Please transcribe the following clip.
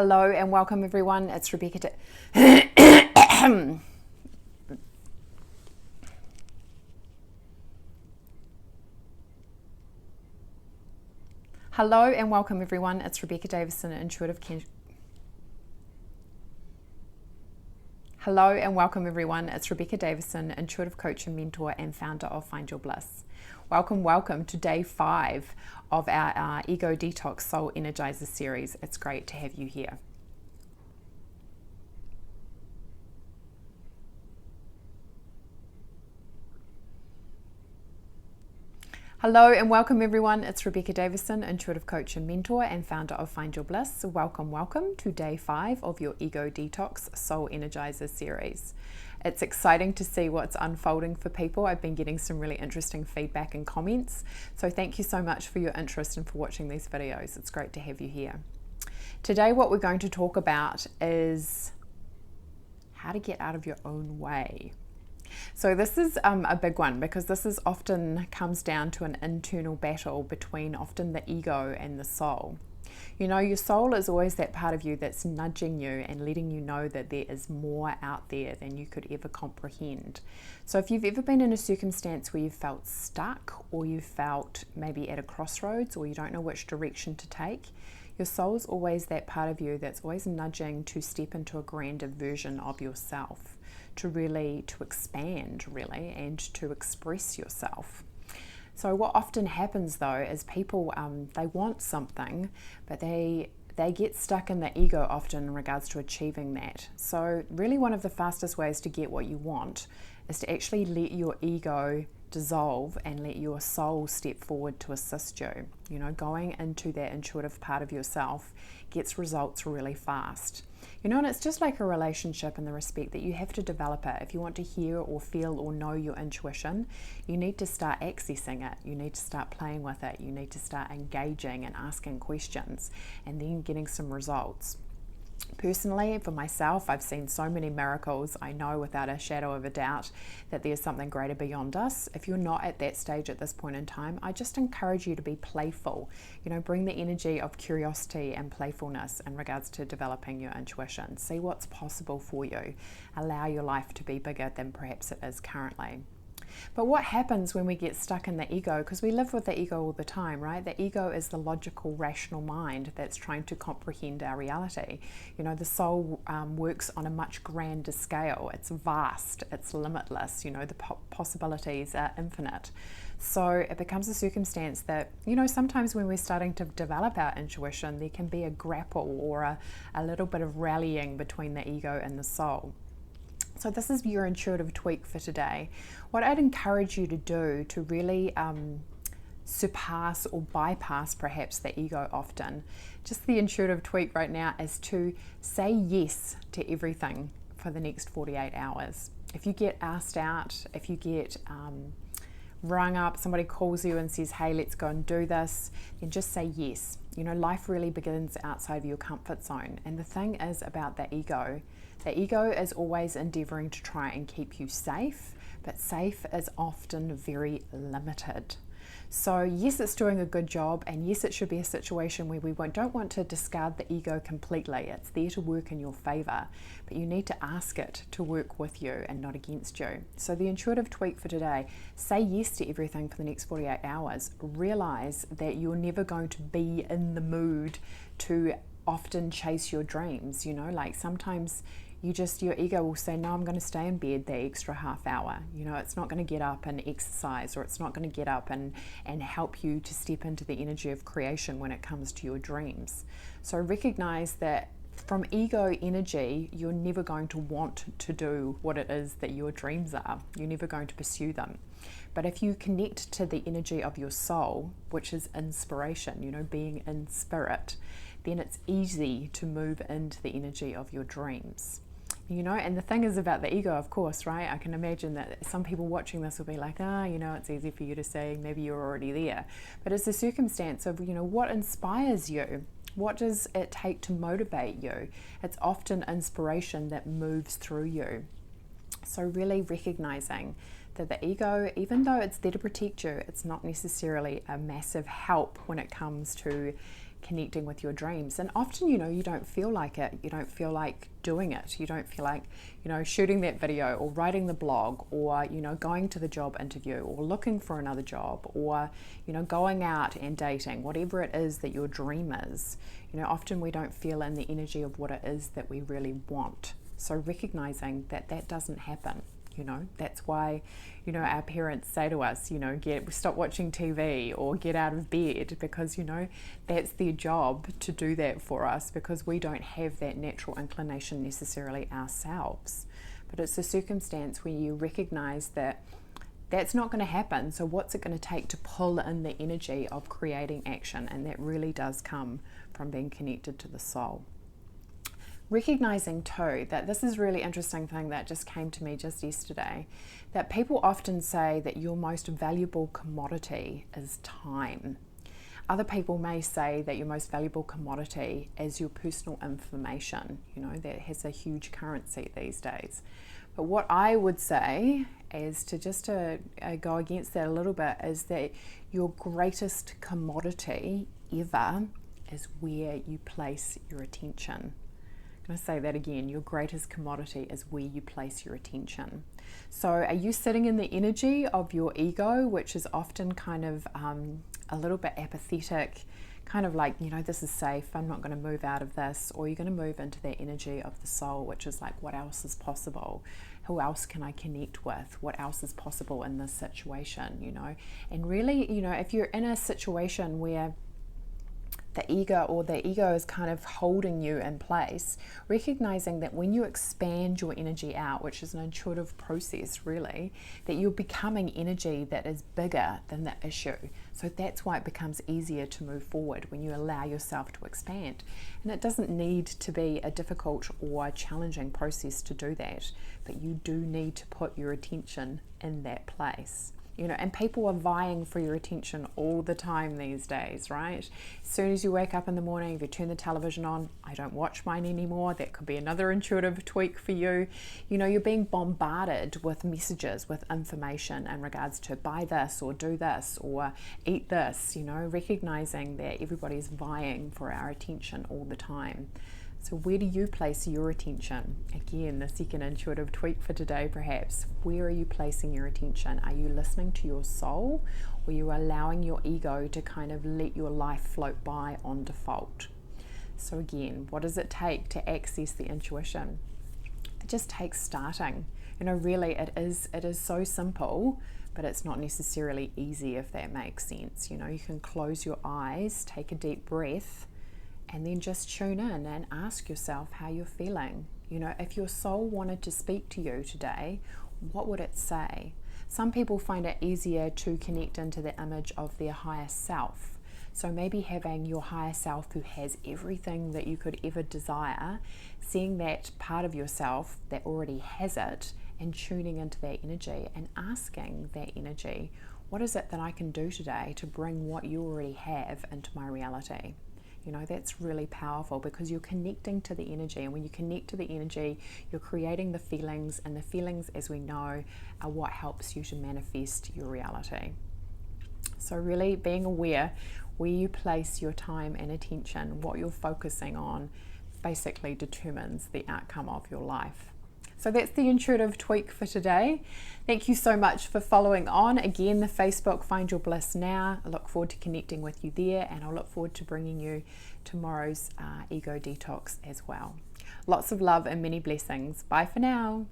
Hello and welcome everyone, it's Rebecca. Hello and welcome everyone, it's Rebecca Davison, Intuitive Hello and welcome everyone, it's Rebecca Davison, Intuitive Coach and Mentor and founder of Find Your Bliss. Welcome to day 5 of our Ego Detox Soul Energizer series. It's great to have you here. Hello and welcome everyone, it's Rebecca Davison, Intuitive Coach and Mentor and founder of Find Your Bliss. Welcome to day 5 of your Ego Detox Soul Energizer series. It's exciting to see what's unfolding for people. I've been getting some really interesting feedback and comments, so thank you so much for your interest and for watching these videos. It's great to have you here. Today what we're going to talk about is how to get out of your own way. So this is a big one because this is often comes down to an internal battle between often the ego and the soul. You know, your soul is always that part of you that's nudging you and letting you know that there is more out there than you could ever comprehend. So if you've ever been in a circumstance where you felt stuck, or you felt maybe at a crossroads, or you don't know which direction to take, your soul's always that part of you that's always nudging to step into a grander version of yourself, to expand really, and to express yourself. So what often happens though is people, they want something, but they get stuck in the ego often in regards to achieving that. So really one of the fastest ways to get what you want is to actually let your ego dissolve and let your soul step forward to assist you. You know, going into that intuitive part of yourself gets results really fast. You know, and it's just like a relationship in the respect that you have to develop it. If you want to hear or feel or know your intuition, you need to start accessing it. You need to start playing with it. You need to start engaging and asking questions and then getting some results. Personally, for myself, I've seen so many miracles. I know without a shadow of a doubt that there's something greater beyond us. If you're not at that stage at this point in time, I just encourage you to be playful. You know, bring the energy of curiosity and playfulness in regards to developing your intuition. See what's possible for you. Allow your life to be bigger than perhaps it is currently. But what happens when we get stuck in the ego? Because we live with the ego all the time, right? The ego is the logical, rational mind that's trying to comprehend our reality. You know, the soul works on a much grander scale. It's vast, it's limitless, you know, the possibilities are infinite. So it becomes a circumstance that, you know, sometimes when we're starting to develop our intuition, there can be a grapple or a little bit of rallying between the ego and the soul. So this is your intuitive tweak for today. What I'd encourage you to do to really surpass or bypass perhaps the ego often, just the intuitive tweak right now is to say yes to everything for the next 48 hours. If you get asked out, if you get rung up, somebody calls you and says, hey, let's go and do this, then just say yes. You know, life really begins outside of your comfort zone. And the thing is about the ego is always endeavoring to try and keep you safe, but safe is often very limited. So yes, it's doing a good job, and yes, it should be a situation where we don't want to discard the ego completely. It's there to work in your favor, but you need to ask it to work with you and not against you. So the intuitive tweak for today, say yes to everything for the next 48 hours. Realize that you're never going to be in the mood to often chase your dreams. You know, like sometimes your ego will say, no, I'm going to stay in bed the extra half hour. You know, it's not going to get up and exercise, or it's not going to get up and help you to step into the energy of creation when it comes to your dreams. So recognize that from ego energy, you're never going to want to do what it is that your dreams are. You're never going to pursue them. But if you connect to the energy of your soul, which is inspiration, you know, being in spirit, then it's easy to move into the energy of your dreams. You know, and the thing is about the ego, of course, right? I can imagine that some people watching this will be like, you know, it's easy for you to say, maybe you're already there. But it's a circumstance of, you know, what inspires you? What does it take to motivate you? It's often inspiration that moves through you. So really recognizing that the ego, even though it's there to protect you, it's not necessarily a massive help when it comes to connecting with your dreams. And often, you don't feel like it. You don't feel like doing it. You don't feel like, shooting that video or writing the blog or, going to the job interview or looking for another job or, going out and dating, whatever it is that your dream is. Often we don't feel in the energy of what it is that we really want. So recognizing that that doesn't happen. That's why, our parents say to us, stop watching TV or get out of bed, because, that's their job to do that for us, because we don't have that natural inclination necessarily ourselves. But it's a circumstance where you recognize that that's not going to happen. So what's it going to take to pull in the energy of creating action? And that really does come from being connected to the soul. Recognizing too that this is a really interesting thing that just came to me just yesterday, that people often say that your most valuable commodity is time. Other people may say that your most valuable commodity is your personal information. That has a huge currency these days. But what I would say is to go against that a little bit, is that your greatest commodity ever is where you place your attention. I'm going to say that again. Your greatest commodity is where you place your attention. So are you sitting in the energy of your ego, which is often kind of a little bit apathetic, kind of like, this is safe, I'm not going to move out of this? Or you're going to move into that energy of the soul, which is like, what else is possible? Who else can I connect with? What else is possible in this situation? And really, if you're in a situation where the ego is kind of holding you in place, recognizing that when you expand your energy out, which is an intuitive process really, that you're becoming energy that is bigger than the issue. So that's why it becomes easier to move forward when you allow yourself to expand. And it doesn't need to be a difficult or challenging process to do that, but you do need to put your attention in that place. And people are vying for your attention all the time these days, right? As soon as you wake up in the morning, if you turn the television on, I don't watch mine anymore. That could be another intuitive tweak for you. You're being bombarded with messages, with information in regards to buy this or do this or eat this, recognizing that everybody's vying for our attention all the time. So where do you place your attention? Again, the second intuitive tweak for today perhaps. Where are you placing your attention? Are you listening to your soul, or are you allowing your ego to kind of let your life float by on default? So again, what does it take to access the intuition? It just takes starting. Really it is so simple, but it's not necessarily easy, if that makes sense. You can close your eyes, take a deep breath, and then just tune in and ask yourself how you're feeling. If your soul wanted to speak to you today, what would it say? Some people find it easier to connect into the image of their higher self. So maybe having your higher self who has everything that you could ever desire, seeing that part of yourself that already has it and tuning into that energy and asking that energy, what is it that I can do today to bring what you already have into my reality? That's really powerful, because you're connecting to the energy, and when you connect to the energy, you're creating the feelings, and the feelings, as we know, are what helps you to manifest your reality. So really being aware where you place your time and attention, what you're focusing on, basically determines the outcome of your life. So that's the intuitive tweak for today. Thank you so much for following on. Again, the Facebook Find Your Bliss Now. I look forward to connecting with you there, and I look forward to bringing you tomorrow's ego detox as well. Lots of love and many blessings. Bye for now.